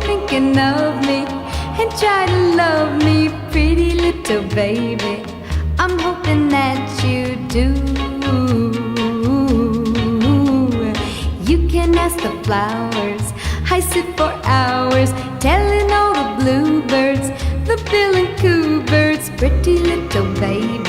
thinking of me and try to love me, pretty little baby. I'm hoping that you do. You can ask the flowers, I sit for hours telling all the bluebirds, the bill and coo birds, pretty little baby.